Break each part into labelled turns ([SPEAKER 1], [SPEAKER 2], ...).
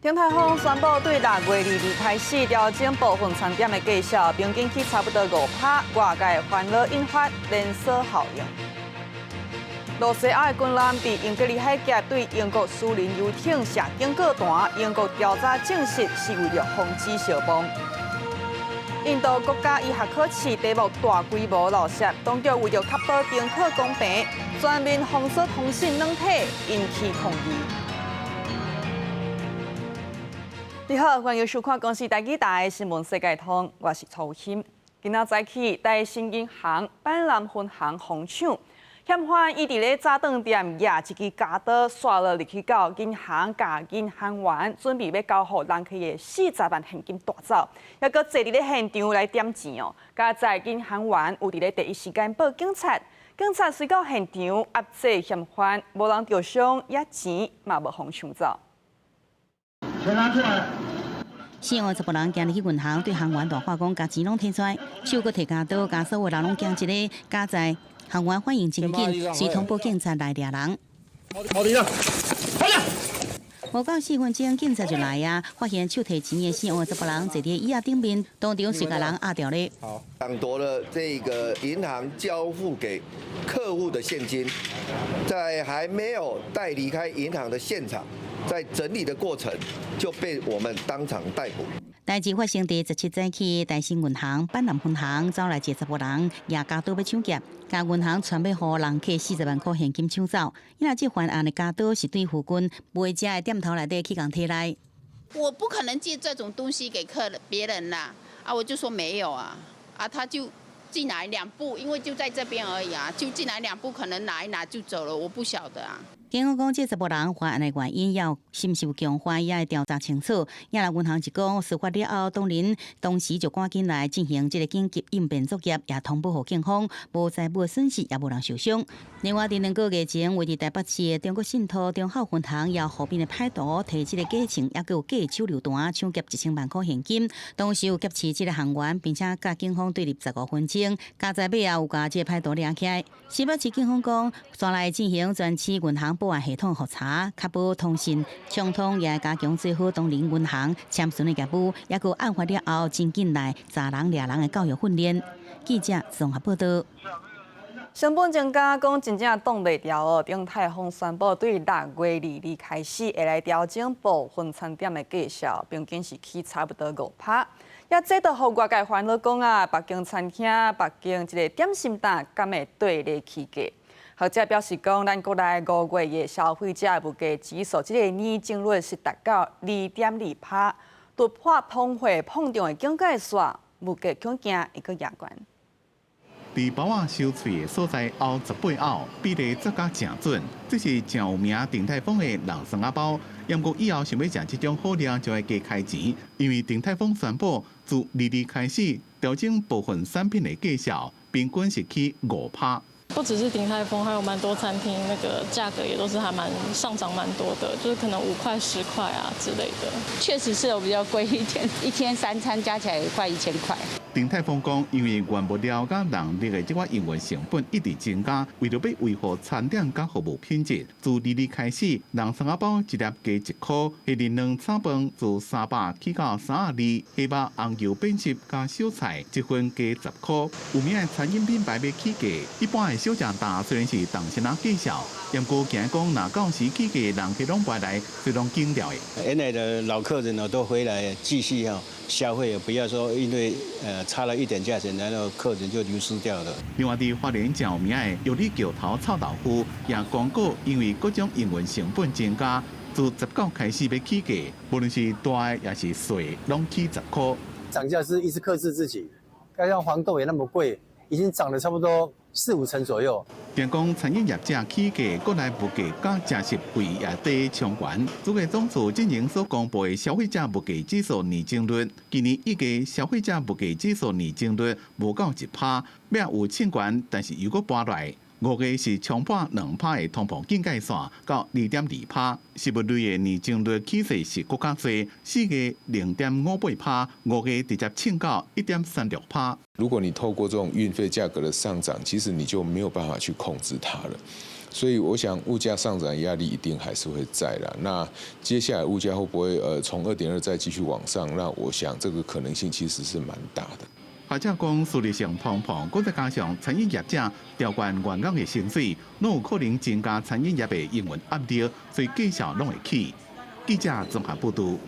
[SPEAKER 1] 鼎泰豐宣布，對6月2日開始調整部分餐點的價格，平均起差不多5%，外界煩惱引發連鎖效應。羅西亞的軍艦佇英吉利海峽對英國私人遊艇射警告彈，英國調查證實是為了防止燒崩。印度國家醫學考試題目大規模漏洩，當局為了確保評考公平，全面封鎖通訊軟體，引起抗議。你好，歡迎收看公視台記台新聞世界通，我是曹鑫。今仔早起，台新銀行板南分行瘋搶，嫌犯伊佇咧早頓店舉一支鉸刀，刷了入去到銀行，甲銀行員準備要交予人去的40萬現金奪走，還閣坐佇咧現場來點錢哦。加在銀行員有佇咧第一時間報警察，警察隨到現場壓制嫌犯，無人受傷，也錢嘛無互搶走。
[SPEAKER 2] 錢拿出來。
[SPEAKER 3] 420人行入去銀行，對行員大話講，把錢攏摕出來，手閣摕鉸刀，把所有人攏驚一個。加在行員反應真緊，隨通報警察來抓人。
[SPEAKER 2] 跑你了，快點！
[SPEAKER 3] 無到4分鐘，警察就來啊，發現手提錢的420人坐佇椅仔頂面，當場隨個人壓掉咧。
[SPEAKER 4] 搶奪了這個銀行交付給客戶的現金，在還沒有帶離開銀行的現場，在整理的過程就被我們當場逮捕。
[SPEAKER 3] 代志發生在17早起，台新銀行板南分行走來15人，舉鉸刀要搶劫，甲銀行傳要予人客40萬塊現金搶走。因為這犯案的鉸刀是對附近賣家的店頭內底去共摕來。
[SPEAKER 5] 我不可能借這種東西給別人啦，我就說沒有啊，他就進來2步，因為就在這邊而已啊，就進來2步，可能拿一拿就走了，我不曉得啊。警方講，這15人犯案的原因要深受強化，也會調查清楚。也來銀行一講，事發了後，當時就趕緊來進行這個緊急應變作業，也通報給警方，無財物損失，也無人受傷。另外，在2個月前，位於台北市的中國信託中孝分行，也河邊的歹徒提這個假證，也有假手榴彈搶劫1000萬塊現金，當時有劫持這個行員，並且甲警方對立15分鐘，加在尾後有甲這個歹徒抓起來。新北市警方講，抓來進行全市銀行保安系統核查，確保通信暢通，也加強做好當年銀行簽署的業務，也有案發了後真緊來查人抓人的教育訓練。記者綜合報道。
[SPEAKER 1] 成本增加，講真正擋袂牢哦。鼎泰豐宣布，對6月2日開始會來調整部分餐點的價格，平均是起差不多5%。也這都互外界煩惱講啊，北京餐廳、北京這個點心檔敢會對咧起價？學者表示講，咱國內5月嘅消費者物價指數，這個年增率是達到2.2%，突破通貨膨脹的警戒線，物價恐驚會閣嚴懸。
[SPEAKER 6] 在包仔收稅的所在後18後，比例則較正準。這是真有名鼎泰豐的人參仔包。不過以後想要食這種好料，就要加開錢，因為鼎泰豐宣布自2日開始調整部分產品的價格，平均是起5%。
[SPEAKER 7] 不只是鼎泰豐，還有蠻多餐廳，那個價格也都是還上漲蠻多的，就是可能5塊、10塊啊之類的。
[SPEAKER 5] 確實是有比較貴一點，一天3餐加起來也快1000塊。
[SPEAKER 6] 鼎泰豐講，因為原物料甲人力的這款營運成本一直增加，為了要維護餐點甲服務品質，自2日開始，人參仔包一粒加1塊，下日2餐飯自300起到32，蝦肉、紅油扁食加小菜一份加10塊。有名的餐飲品牌要起價，一般的小食檔雖然是當先人介紹，不過驚講若到時起價，人客攏回來，是攏驚掉的。
[SPEAKER 8] 原來的老客人呢，都回來繼續消費，不要說因為差了一點價錢，然後客人就流失掉了。
[SPEAKER 6] 另外，在花蓮真有名的玉里橋頭臭豆腐，也廣告因為各種營運成本增加，自19開始要起價，無論是大也是小，攏起10塊。
[SPEAKER 9] 漲價是一直克制自己，剛像黃豆也那麼貴，已經漲了差不多4-5成左右。
[SPEAKER 6] 電講餐飲業者起價，國內物價甲食費也低衝懸。主計總署今年所公布的消費者物價指數年增率，今年一個消費者物價指數年增率無到1%，也有欠懸，但是如果搬來，5月是衝破2%的通膨警戒線，到2.2%。食物類的年增率起勢是更加多，4月0.58%，5月直接衝到1.36%。
[SPEAKER 10] 如果你透過這種運費價格的上漲，其實你就沒有辦法去控制它了。所以我想物價上漲壓力一定還是會在啦。那接下來物價會不會從2.2再繼續往上？那我想這個可能性其實是蠻大的。
[SPEAKER 6] 學者講，數量上通膨，再加上餐飲業者調關員工的薪水，攏有可能增加餐飲業的營運壓力，所以計數攏會起。記者綜合報道。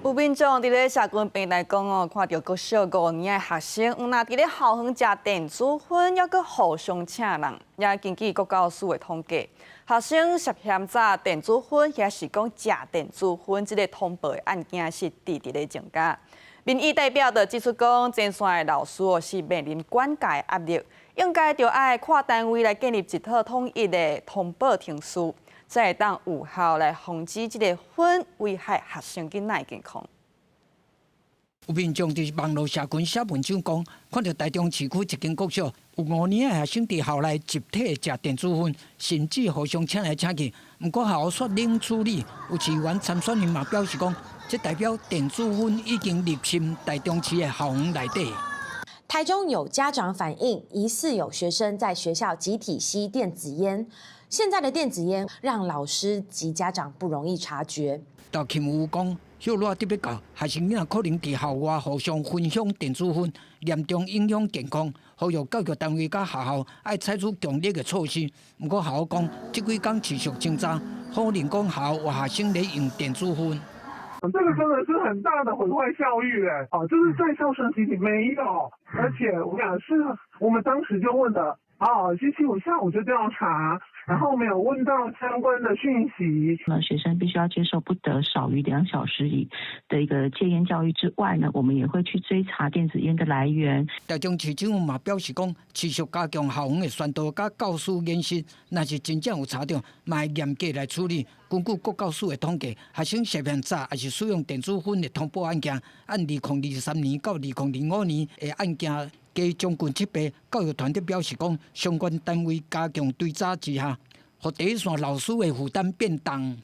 [SPEAKER 1] 有民眾佇咧社群平台講看到國小5年的學生，若佇咧校園食電子煙，抑閣互相請人。也根據國教署的統計，學生涉嫌炸電子煙，也是講食電子煙，這個通報的案件是直直咧增加。民意代表就指出講，前線的老師是面臨管教的壓力，應該就愛跨單位來建立一套統一的通報程序。才會當有效來防止這個煙危害學生囡仔健康。
[SPEAKER 11] 有民眾佇網絡社群寫文章講，看到台中市區一間國小有5年的學生佇校內集體食電子煙，甚至互相請來請去。不過校方冷處理，有市議員參選人嘛表示講，這代表電子煙已經入侵台中市的校園內底。
[SPEAKER 12] 台中有家長反映，疑似有學生在學校集體吸電子煙。現在的電子煙讓老師及家長不容易察覺。
[SPEAKER 11] 道慶武講，小熱特別教學生囝可能佇校外互相分享電子煙，嚴重影響健康。呼籲教育單位甲學校愛採取強烈的措施。不過校方講，這幾天持續偵查，可能講校有學生咧用電子煙。
[SPEAKER 13] 這個真的是很大的毀壞教育就是在校生集體沒有，而且我們是我們當時就問的。星期5下午就調查，然後沒有問到相關的訊息。
[SPEAKER 14] 學生必須要接受不得少於2小時以的一個戒菸教育之外呢，我們也會去追查電子菸的來源。
[SPEAKER 11] 台中市政府嘛表示講，持續加強校園的宣導甲教師演習，若是真正有查到，嘛會嚴格來處理。根據國教署的統計，學生涉嫌炸還是使用電子煙的通報案件，按2023年到2005年的案件。加將近7倍，教育團體表示講，相關單位加強追查之下，讓第一線老師的負擔變重。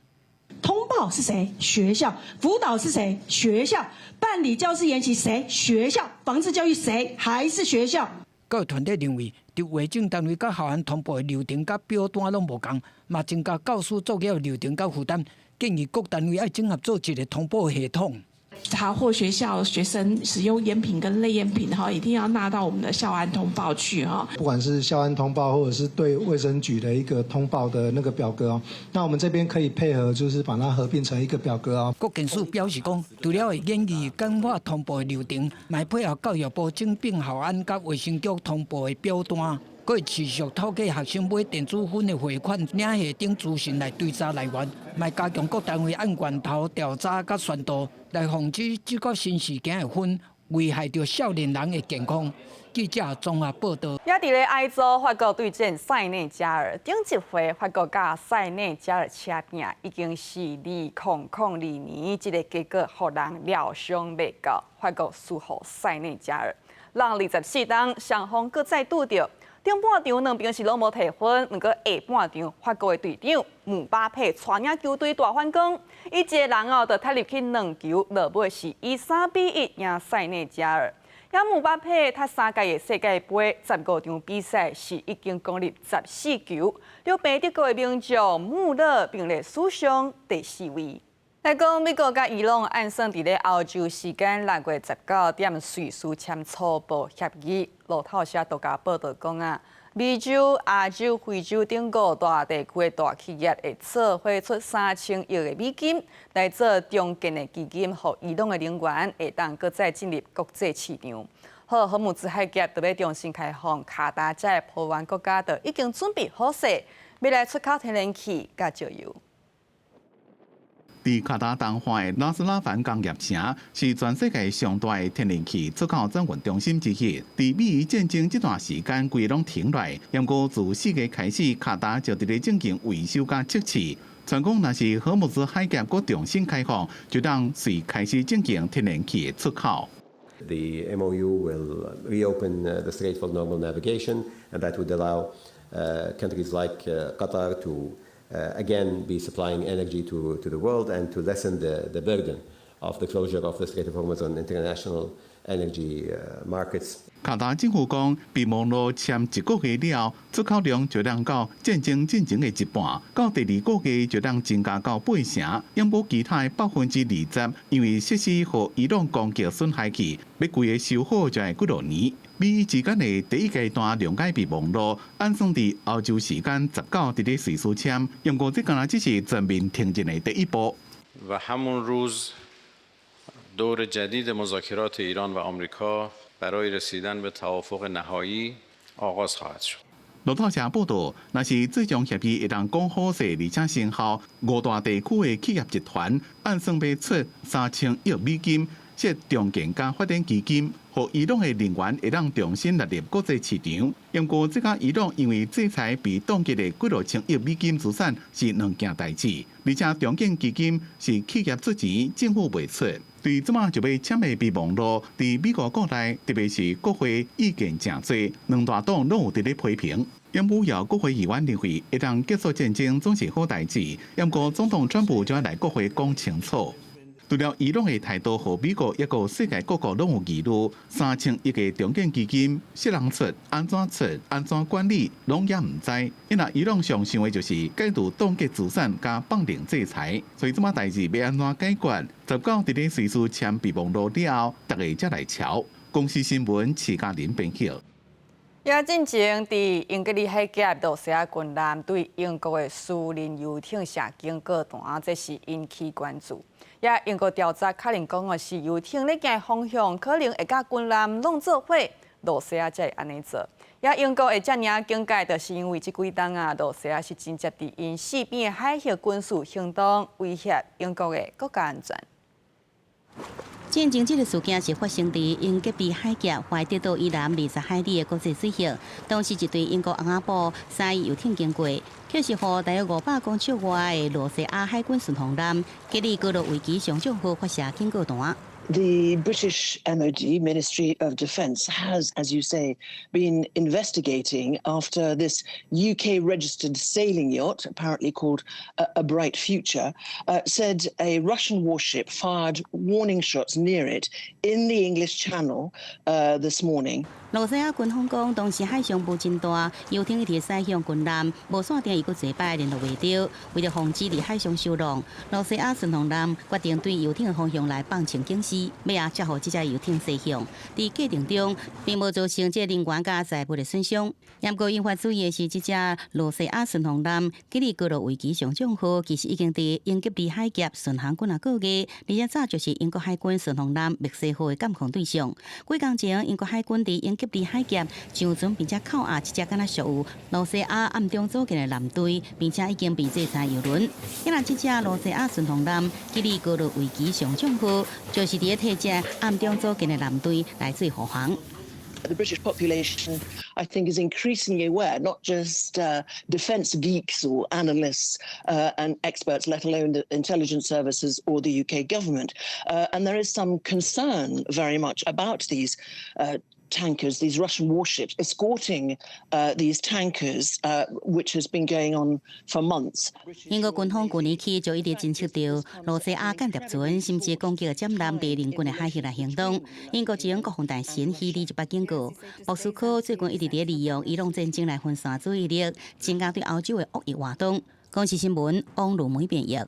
[SPEAKER 15] 通報是誰？學校。輔導是誰？學校。辦理教師研習誰？學校。防治教育誰？還是學校。
[SPEAKER 11] 教育團體認為，對衛生單位甲校園通報的流程甲表單攏無同，嘛增加教師作業的流程甲負擔，建議各單位愛整合做一個通報系統。
[SPEAKER 16] 查獲學校學生使用菸品跟類菸品一定要納到我們的校安通報去
[SPEAKER 17] 不管是校安通報或者是對衛生局的一個通報的那個表格那我們這邊可以配合，就是把它合併成一個表格
[SPEAKER 11] 國建署表示講，除了會建議簡化通報的流程，還配合教育部整併校安甲衛生局通報的表單。佫會持續統計學生買電子煙的匯款、領系等資訊來追查來源，賣加強各單位按源頭調查甲宣導，來防止這個新事件的煙危害到少年人的健康。記者綜合報道。
[SPEAKER 1] 也佇咧愛州法國對戰塞內加爾，頂一回法國甲塞內加爾車拼已經是2002年，這個結果互人料想未到，法國輸予塞內加爾，讓24當雙方各再拄着。頂半場兩邊是攏無提分，不過下半場法國的隊長姆巴佩帶領球隊大反攻，伊一個人就踢入去2球，落尾是以3-1贏塞內加爾。也姆巴佩他3屆的世界盃15場比賽是已經攻入14球，了平德國的名將穆勒並列史上第4位。來講，美國甲伊朗按算佇咧歐洲時間6月19點瑞士簽初步協議。路透社獨家報道講美洲、亞洲、非洲等5大地區的大企業會策劃出3000億的美金來做中建的基金，讓伊朗的能源會當擱再進入國際市場。好，荷姆茲海峽就要重新開放，卡達這個波灣國家就已經準備好勢，要來出口天然氣甲石油。
[SPEAKER 6] 在卡達東岸的拉斯拉凡工業城是全世界上大的天然氣出口轉運中心之一。在美伊戰爭這段時間，規攏停落來。不過自4月開始，卡達就佇咧進行維修甲測試。傳講若是荷姆茲海峽閣重新開放，就當隨開始進行天然氣的出口。
[SPEAKER 18] The MOU will reopen the Strait for normal navigation, and that would allow countries like Qatar to again be supplying energy to the world and to lessen the burden of the closure of the Strait of Hormuz on international energy markets.
[SPEAKER 6] 卡達政府講，被網絡簽1個月了，出口量就能到戰爭進程的一半，到第2個月就能增加到8成，ยัง無其他20%，因為設施和伊朗攻擊損害去，要規個修好就係幾多年。美伊之間的第一階段諒解被網絡，按算佇歐洲時間19日在瑞士簽，不過這敢若只是全面停戰的第一步。
[SPEAKER 19] و همون روز دور جدید مذاکرات ایران و آمریکا برای رسیدن به توافق نهایی آغاز خواهد شد.
[SPEAKER 6] 路透社報道，若是最終協議會當講好勢而且成效，5大地區的企業集團按算要出3000億美金，設重建加發展基金，和伊朗的能源會當重新納入國際市場。不過，這家伊朗因為制裁被凍結的幾千億美金資產是兩件代誌，而且重建基金是企業出錢，政府袂出。對這麼就被簽的備忘錄，在美國國內，特別是國會意見真多，兩大黨攏有佇咧批評。因無要國會議員認為，一旦結束戰爭總是好代誌，不過總統川普就要來國會講清楚。除了伊朗的態度和美國，抑個世界各國攏有疑慮，3000億個重建基金，誰人出、安怎出、安怎管理，攏也唔知。因為伊朗上想的就是解除凍結資產加綁定制裁，所以這麼代誌要安怎解決？19日在瑞士簽備忘錄了後，大家才來瞧。公視新聞徐嘉玲編輯。
[SPEAKER 1] 也進前，在英吉利海峽羅西亞軍艦對英國的私人遊艇射擊過彈，這是引起關注。也英國調查確認講的是遊艇咧行方向可能會甲軍艦弄做伙，羅西亞才會安尼做。也英國會遮爾警戒，就是因為這幾天羅西亞是直接佇因四邊的海峽軍事行動，威脅英國的國家安全。
[SPEAKER 3] 戰爭這個事件是發生在英吉利海峽，懷得到以南20海里的國際水域。當時一隊英國昂阿堡3遊艇經過，卻是和大約500公尺外的羅西亞海軍巡航艦吉利格羅維基上將號發射警告彈。
[SPEAKER 20] The British MOD, Ministry of Defence, has, as you say, been investigating after this UK-registered sailing yacht, apparently called A Bright Future, said a Russian warship fired warning shots near it in the English Channel this morning.
[SPEAKER 3] 羅西亞軍方講，當時海上霧真大，遊艇一直駛向軍艦，無線電伊閣濟擺聯絡袂到，為了防止佇海上受浪，羅西亞巡航艦決定對遊艇的方向來放晴警示，尾仔才予這隻遊艇駛向。在過程中，並無造成這人員甲財物的損傷。不過引發注意的是，這隻羅西亞巡航艦吉利格羅維基上將號，其實已經在英吉利海峽巡航過個月，而且早就是英國海軍巡航艦密西號的監控對象。幾天前，英國海軍在英吉利海峽上船，並且扣押一隻敢若屬有羅西亞暗中組建的艦隊，並且已經被制裁遊輪。今日這隻羅西亞巡航艦吉利格羅維基上將號，就是在替這暗中組建的艦隊來做護航。
[SPEAKER 20] The British population, I think, is increasingly aware, not just defence geeks or analysts and experts, let alone the intelligence services or the UK government. And there is some concern very much about these tankers, these Russian warships, escorting these tankers, which has been going on for months.
[SPEAKER 3] 英國軍方去年起就一直偵測到羅西亞間諜船甚至攻擊佔艦地鄰近的海峽來行動。英國前國防大臣希利就捌警告，莫斯科最近一直在利用伊朗戰爭來分散注意力，增加對歐洲的惡意活動。公視新聞王如梅編譯。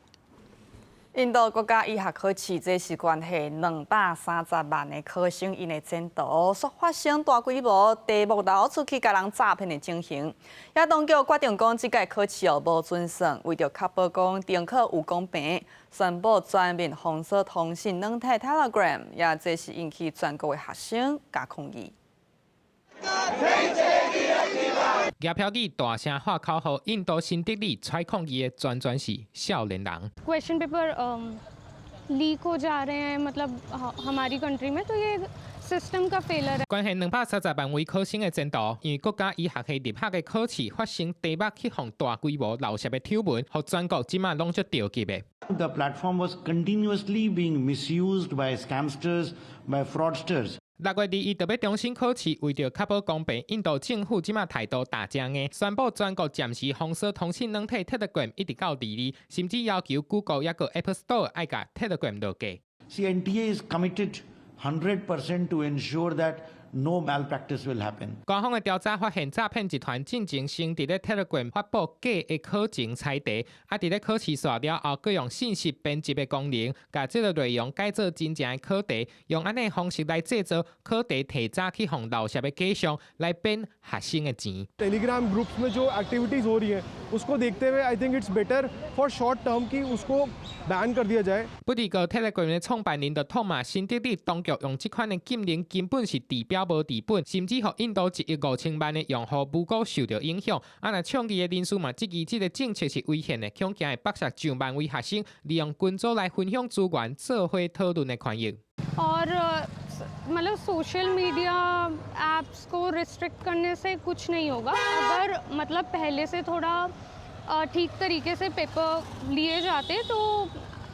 [SPEAKER 1] 印度國家醫學考試，這是關係230萬的考生因的前途，所發生大規模題目流出去，甲人詐騙的情形。也當局決定講，這屆考試無準算，為着確保講定考有公平，宣布全面封鎖通訊軟體 Telegram， 也這是引起全國的學生加抗議。
[SPEAKER 21] 夾票機大聲喊口號，印度新德里採抗議的全是少年人。
[SPEAKER 22] Question paper leak हो जा रहे हैं, मतलब हमारी country में, तो ये system का failure है。
[SPEAKER 21] 關係230萬位考生的前途，因為國家醫學系入學的考試發生題目去向大規模流出的醜聞，和全國即馬攏做調級的。
[SPEAKER 2] The platform was continuously being misused by scamsters, by fraudsters.
[SPEAKER 21] 6月2日特別中心考試，為着確保公平，印度政府即馬態度大正嘅，宣布全國暫時封鎖通訊軟體 Telegram， 一直到2日，甚至要求 Google 一個 App Store 愛甲 Telegram 落架。
[SPEAKER 2] See, NTA is committed 100% to ensure that no malpractice will happen.
[SPEAKER 21] 官方的調查發現，詐騙集團進前先佇咧 Telegram 發布假的考前彩題，佇咧考試刷了後，佮用信息編輯的功能，把這個內容改做真正的考題，用安尼方式來製造考題提早去互老師的假象，來騙學生的錢。
[SPEAKER 4] Telegram groups में जो activities हो रही हैं, उसको देखते हुए, I think it's better for short term कि उसको ban कर दिया जाए。
[SPEAKER 21] 不過個 Telegram 的創辦人就痛罵新德里當局用這款的禁令根本是治標無治本，甚至讓印度1億5千萬的用戶無辜受到影響。那倡議的人士嘛，質疑這個政策是危險的，恐驚會扼殺上萬位學生利用群組來分享資源、做伙討論的權益。
[SPEAKER 22] और मतलब सोशल मीडिया ऐप्स को रिस्ट्रिक्ट करने से कुछ नहीं होगा अगर मतलब पहले से थोड़ा ठीक तरीके से पेपर लिए जाते तो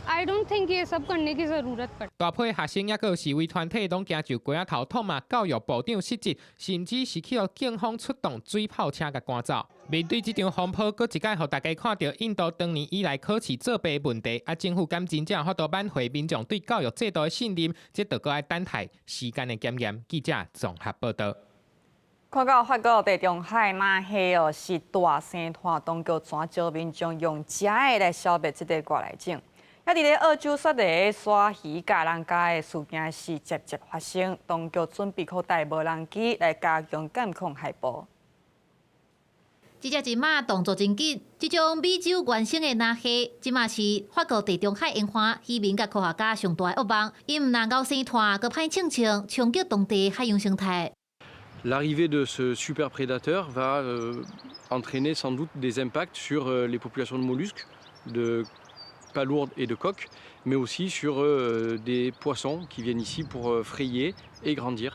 [SPEAKER 22] I don't think ये सब करने की ज़रूरत पड़ती。
[SPEAKER 21] 大批學生也個示威團體攏行就街仔頭痛罵教育部長失職，甚至是去警方出動水炮車甲趕走。面對這場風波，閣一擺，互大家看到印度長年以來考試作弊問題，政府敢真正法度挽回民眾對教育制度的信任，這就閣要等待時間的檢驗。記者綜合報道。
[SPEAKER 1] 看到法國地中海那蝦是大生態，當局怎招民眾用食的來消滅這個外來種？也佇咧澳洲雪梨耍魚咬人家的事件是節節發生，當局準備擴大無人機來加強監控海捕。
[SPEAKER 7] 這隻一馬動作真緊，這種美洲原生的藍蝦，即馬是法國地中海沿岸漁民甲科學家上大的惡夢，因唔能夠生態，閣歹清清，衝擊當地海洋生態。
[SPEAKER 23] L'arrivée de ce super prédateur va entraîner sans doute des impacts sur les populations de mollusques, de palourdes et de coques, mais aussi sur des poissons qui viennent ici pour frayer et grandir。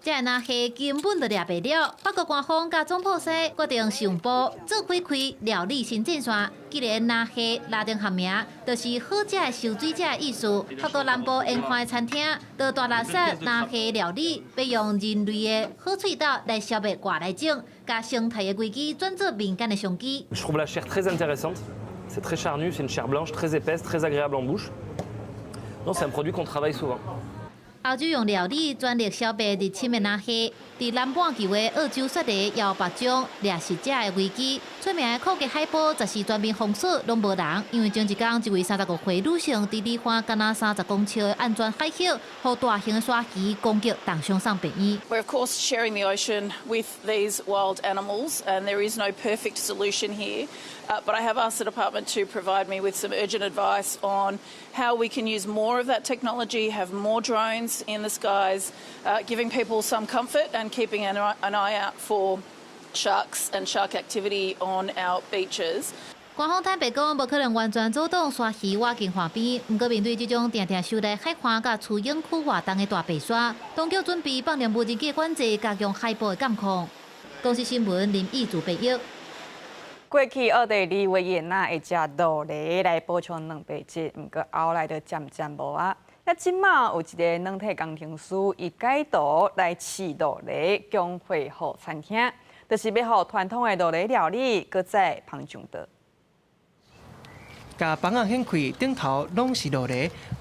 [SPEAKER 7] 這個藍蝦根本就抓袂了，法國官方甲總鋪師決定上報做開料理新戰線。既然藍蝦拉丁學名，就是好食的受水者的意思。法國南部沿岸的餐廳，就大力說藍蝦料理，要用人類的好喙刀來消滅外來種，甲生態的危機轉做民間的商機。
[SPEAKER 24] Je trouve la chair très intéressante. C'est très charnu, c'est une chair blanche, très épaisse, très agréable en bouche. Non, c'est un produit qu'on travaille souvent。
[SPEAKER 7] 澳洲用料理專力消滅入侵的藍蝦，在南半球的澳洲雪梨也有別種掠食者的危機。出名的酷吉海捕則是全面封鎖，攏無人，因為前一天一位35歲女性佇離岸敢若30公尺的安全海域，互大型的鯊魚攻擊，當場送病院。
[SPEAKER 25] We're of course sharing the ocean with these wild animals, and there is no perfect solution here. But I have asked the department to provide me with some urgent advice on how we can use more of that technology, have more drones in the skies, giving people some comfort and keeping an eye out for sharks and shark activity on our beaches.
[SPEAKER 7] 官方坦白講，無可能完全阻擋鯊魚挖進岸邊，不過面對這種常常受來海岸甲處境區活動的大白鯊，當局準備放入無人機管制，加強海捕的監控。公司新聞林義祖報道。
[SPEAKER 1] 過去奧地利維也納會食驢螺來補充蛋白質，不過後來就漸漸無啊。那即馬有一個軟體工程師，伊改道來飼驢螺，供貨予餐廳，就是要予傳統的驢螺料理，擱再烹上桌。
[SPEAKER 26] 甲房仔掀開，頂頭攏是驢螺。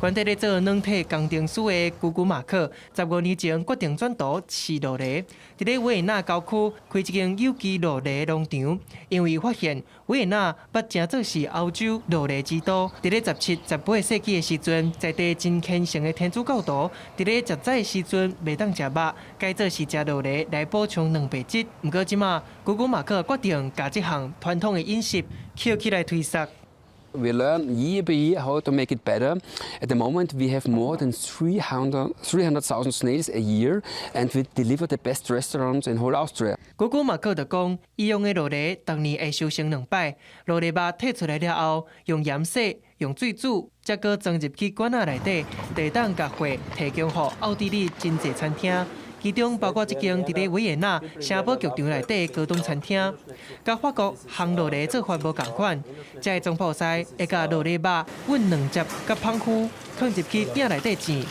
[SPEAKER 26] 原地咧做軟體工程師的古古馬克，15年前決定轉道飼驢螺，佇咧維也納郊區開一間有機驢螺農場，因為發現維也納捌正做是歐洲驢螺之都。佇咧17、18世紀的時陣，在地真虔誠的天主教徒，佇咧食早的時陣袂當食肉，改做是食驢螺來補充蛋白質。不過即馬古古馬克決定將這項傳統的飲食撿起來推廣。
[SPEAKER 27] We learn year by year how to make it better. At the moment, we have more than 300,000 snails a year, and we deliver the best restaurants in whole Austria.
[SPEAKER 26] 古古馬克就講，伊用的驢螺當年會燒成2擺，驢螺肉摕出來了後，用鹽洗、用水煮，再擱裝入去罐仔內底，地當甲貨提供予奧地利真濟餐廳。其中包括一間佇咧維也納城堡劇場內底的高檔餐廳，甲法國烘驢螺做法無共款，這個總鋪師會甲驢螺肉混兩汁甲芳菇，放入去鼎內底煎，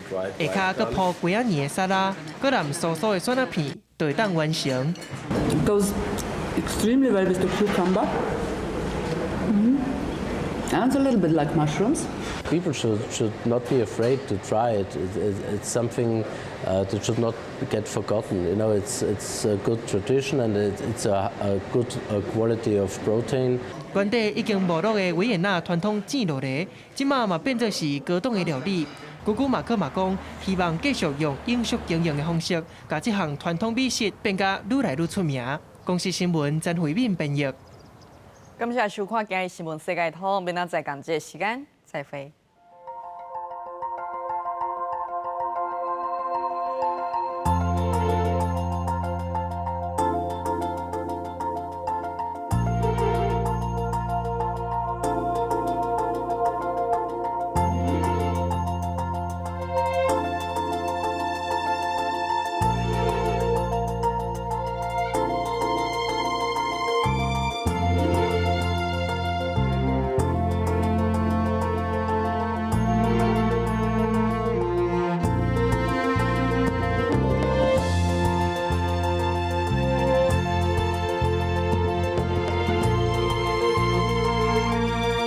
[SPEAKER 26] 下骹閣鋪幾仔年的沙拉，閣淋酥酥的酸辣片，就會當完成。
[SPEAKER 28] It goes extremely well with the cucumber.
[SPEAKER 5] Sounds a little bit like mushrooms.
[SPEAKER 8] People should not be afraid to try it. It's something that should not get forgotten. You know, it's a good tradition and it's a good quality of protein.
[SPEAKER 26] 原地已經沒落的維也納傳統煎酪梨，即馬嘛變作是高檔的料理。姑姑馬克嘛講，希望繼續用永續經營的方式，把這項傳統美食變甲愈來愈出名。公視新聞曾慧敏編譯。
[SPEAKER 1] 感謝收看今日新聞世界通，明仔載同一個時間再會。